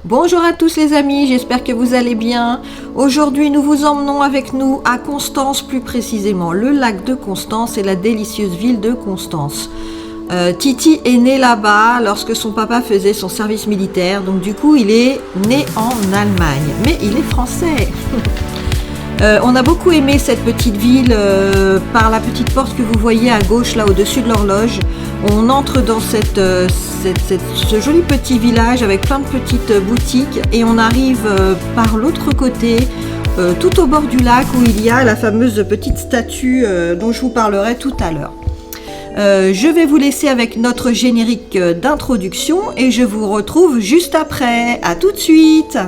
Bonjour à tous les amis, j'espère que vous allez bien. Aujourd'hui, nous vous emmenons avec nous à Constance, plus précisément le lac de Constance et la délicieuse ville de Constance. Titi est né là-bas lorsque son papa faisait son service militaire, donc du coup il est né en Allemagne, mais il est français. On a beaucoup aimé cette petite ville par la petite porte que vous voyez à gauche là au-dessus de l'horloge. On entre dans ce joli petit village avec plein de petites boutiques et on arrive par l'autre côté, tout au bord du lac où il y a la fameuse petite statue dont je vous parlerai tout à l'heure. Je vais vous laisser avec notre générique d'introduction et je vous retrouve juste après. À tout de suite!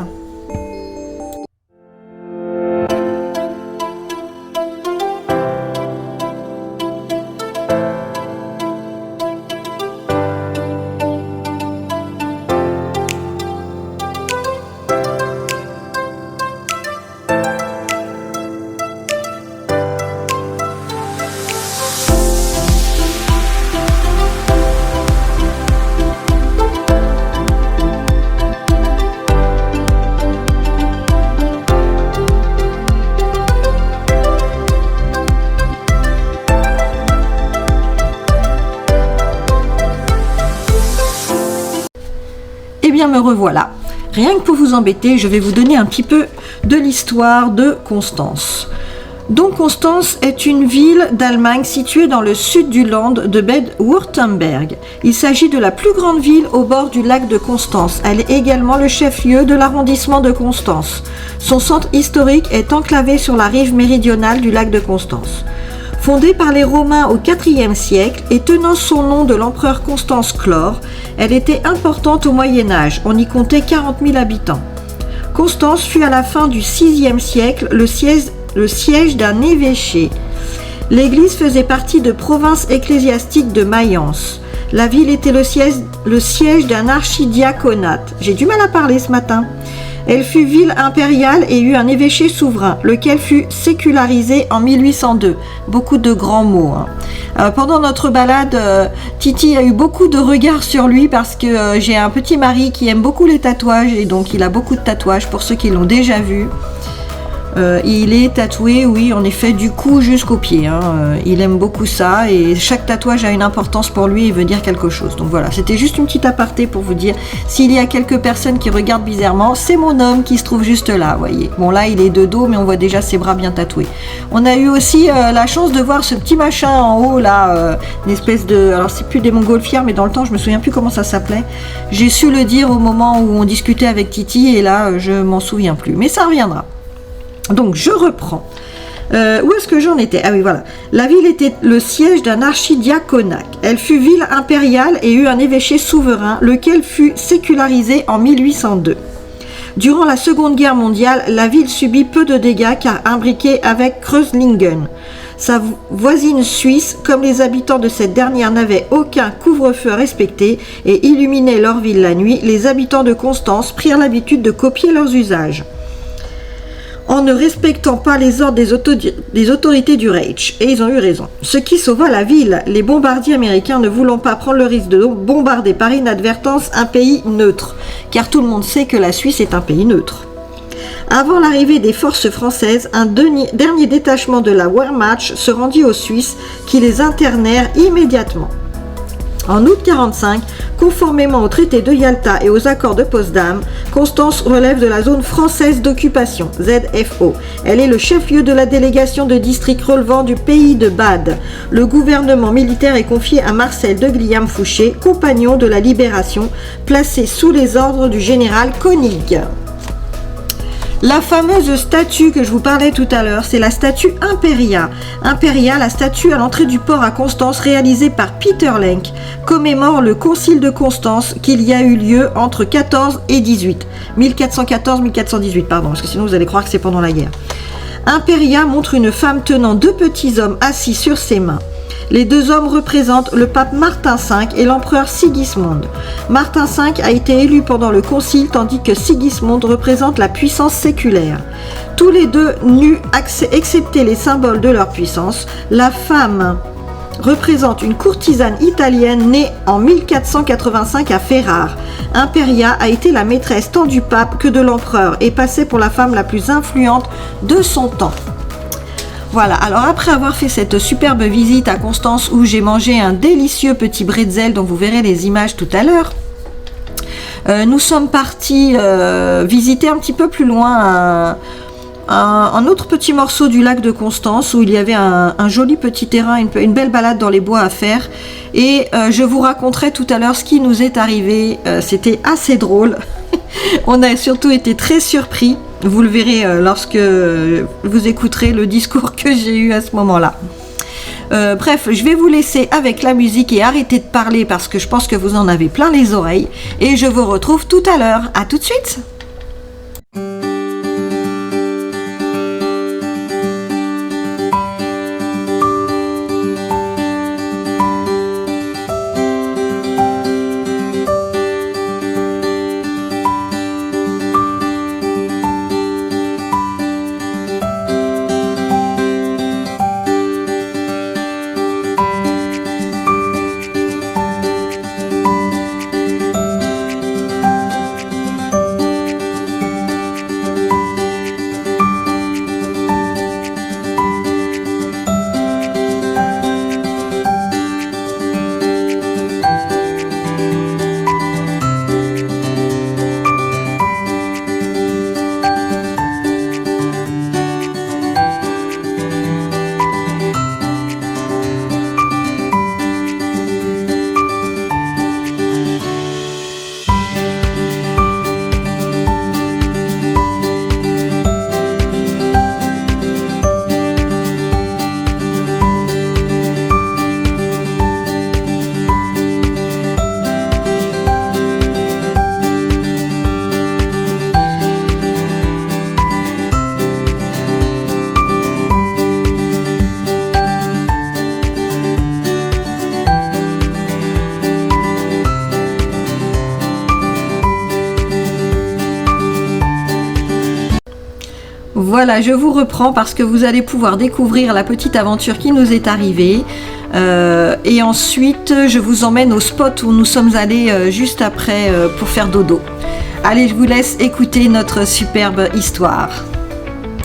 Eh bien me revoilà. Rien que pour vous embêter, je vais vous donner un petit peu de l'histoire de Constance. Donc Constance est une ville d'Allemagne située dans le sud du Land de Bade-Wurtemberg. Il s'agit de la plus grande ville au bord du lac de Constance. Elle est également le chef-lieu de l'arrondissement de Constance. Son centre historique est enclavé sur la rive méridionale du lac de Constance. Fondée par les Romains au IVe siècle et tenant son nom de l'empereur Constance Chlore, elle était importante au Moyen-Âge, on y comptait 40 000 habitants. Constance fut à la fin du VIe siècle le siège d'un évêché. L'église faisait partie de province ecclésiastique de Mayence. La ville était le siège d'un archidiaconat. J'ai du mal à parler ce matin. Elle fut ville impériale et eut un évêché souverain, lequel fut sécularisé en 1802. Beaucoup de grands mots. Pendant notre balade, Titi a eu beaucoup de regards sur lui parce que j'ai un petit mari qui aime beaucoup les tatouages et donc il a beaucoup de tatouages pour ceux qui l'ont déjà vu. Il est tatoué, oui, en effet, du cou jusqu'aux pieds. Il aime beaucoup ça et chaque tatouage a une importance pour lui et veut dire quelque chose. Donc voilà, c'était juste une petite aparté pour vous dire, s'il y a quelques personnes qui regardent bizarrement, c'est mon homme qui se trouve juste là, voyez. Bon là, il est de dos, mais on voit déjà ses bras bien tatoués. On a eu aussi la chance de voir ce petit machin en haut, là, une espèce de... Alors c'est plus des montgolfières, mais dans le temps, je me souviens plus comment ça s'appelait. J'ai su le dire au moment où on discutait avec Titi et là, je m'en souviens plus. Mais ça reviendra. Donc je reprends. Où est-ce que j'en étais? Ah oui, voilà. La ville était le siège d'un archidiaconat. Elle fut ville impériale et eut un évêché souverain, lequel fut sécularisé en 1802. Durant la Seconde Guerre mondiale, la ville subit peu de dégâts car imbriquée avec Kreuzlingen. Sa voisine suisse, comme les habitants de cette dernière n'avaient aucun couvre-feu à respecter et illuminaient leur ville la nuit, les habitants de Constance prirent l'habitude de copier leurs usages. En ne respectant pas les ordres des autorités du Reich. Et ils ont eu raison. Ce qui sauva la ville, les bombardiers américains ne voulant pas prendre le risque de bombarder par inadvertance un pays neutre. Car tout le monde sait que la Suisse est un pays neutre. Avant l'arrivée des forces françaises, un dernier détachement de la Wehrmacht se rendit aux Suisses qui les internèrent immédiatement. En août 1945, conformément au traité de Yalta et aux accords de Potsdam, Constance relève de la zone française d'occupation, ZFO. Elle est le chef-lieu de la délégation de district relevant du pays de Bade. Le gouvernement militaire est confié à Marcel de Gliam-Fouché, compagnon de la Libération, placé sous les ordres du général Koenig. La fameuse statue que je vous parlais tout à l'heure, c'est la statue Imperia. Imperia, la statue à l'entrée du port à Constance réalisée par Peter Lenk, commémore le concile de Constance qu'il y a eu lieu entre 14 et 18. 1414-1418, pardon, parce que sinon vous allez croire que c'est pendant la guerre. Imperia montre une femme tenant deux petits hommes assis sur ses mains. Les deux hommes représentent le pape Martin V et l'empereur Sigismond. Martin V a été élu pendant le concile tandis que Sigismond représente la puissance séculaire. Tous les deux nus, excepté les symboles de leur puissance, la femme représente une courtisane italienne née en 1485 à Ferrare. Imperia a été la maîtresse tant du pape que de l'empereur et passait pour la femme la plus influente de son temps. Voilà, alors après avoir fait cette superbe visite à Constance où j'ai mangé un délicieux petit bretzel dont vous verrez les images tout à l'heure, nous sommes partis visiter un petit peu plus loin un autre petit morceau du lac de Constance où il y avait un joli petit terrain, une belle balade dans les bois à faire. Et je vous raconterai tout à l'heure ce qui nous est arrivé. C'était assez drôle. On a surtout été très surpris. Vous le verrez lorsque vous écouterez le discours que j'ai eu à ce moment-là. Bref, je vais vous laisser avec la musique et arrêter de parler parce que je pense que vous en avez plein les oreilles. Et je vous retrouve tout à l'heure. À tout de suite! Voilà, je vous reprends parce que vous allez pouvoir découvrir la petite aventure qui nous est arrivée. Et ensuite, je vous emmène au spot où nous sommes allés juste après pour faire dodo. Allez, je vous laisse écouter notre superbe histoire.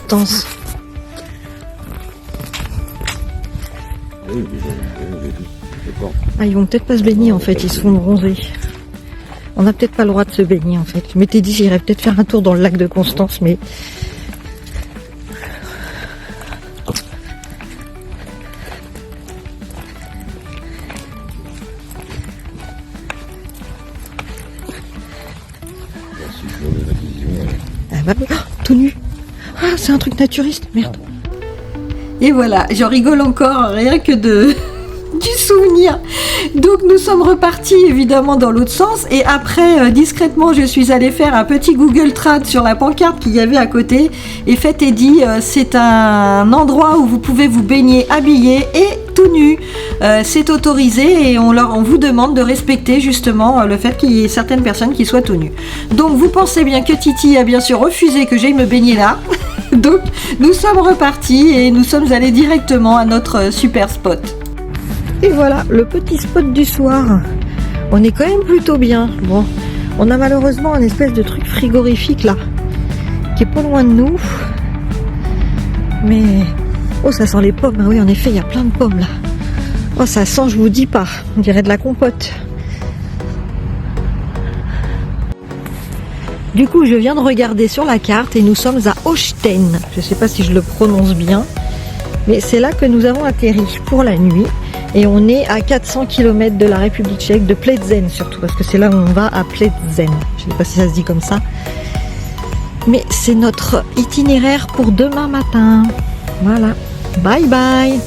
Tense. Ah, ils vont peut-être pas se baigner en fait, ils se font bronzer. On n'a peut-être pas le droit de se baigner en fait. Je m'étais dit j'irais peut-être faire un tour dans le lac de Constance, mais... tout nu. Ah, c'est un truc naturiste, merde. Et voilà, j'en rigole encore, rien que du souvenir. Donc nous sommes repartis évidemment dans l'autre sens et après discrètement je suis allée faire un petit Google Trad sur la pancarte qu'il y avait à côté et fait et dit c'est un endroit où vous pouvez vous baigner habillé et tout nu. C'est autorisé et on vous demande de respecter justement le fait qu'il y ait certaines personnes qui soient tout nues. Donc vous pensez bien que Titi a bien sûr refusé que j'aille me baigner là. Donc nous sommes repartis et nous sommes allés directement à notre super spot. Et voilà, le petit spot du soir. On est quand même plutôt bien. Bon, on a malheureusement un espèce de truc frigorifique là, qui est pas loin de nous. Mais... oh, ça sent les pommes. Ah oui, en effet, il y a plein de pommes là. Oh, ça sent, je vous dis pas. On dirait de la compote. Du coup, je viens de regarder sur la carte et nous sommes à Holstein. Je sais pas si je le prononce bien. Mais c'est là que nous avons atterri pour la nuit. Et on est à 400 km de la République tchèque, de Plzeň surtout, parce que c'est là où on va, à Plzeň. Je ne sais pas si ça se dit comme ça. Mais c'est notre itinéraire pour demain matin. Voilà. Bye bye.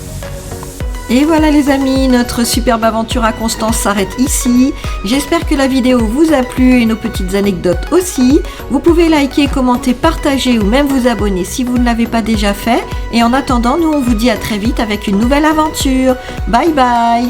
Et voilà les amis, notre superbe aventure à Constance s'arrête ici. J'espère que la vidéo vous a plu et nos petites anecdotes aussi. Vous pouvez liker, commenter, partager ou même vous abonner si vous ne l'avez pas déjà fait. Et en attendant, nous on vous dit à très vite avec une nouvelle aventure. Bye bye.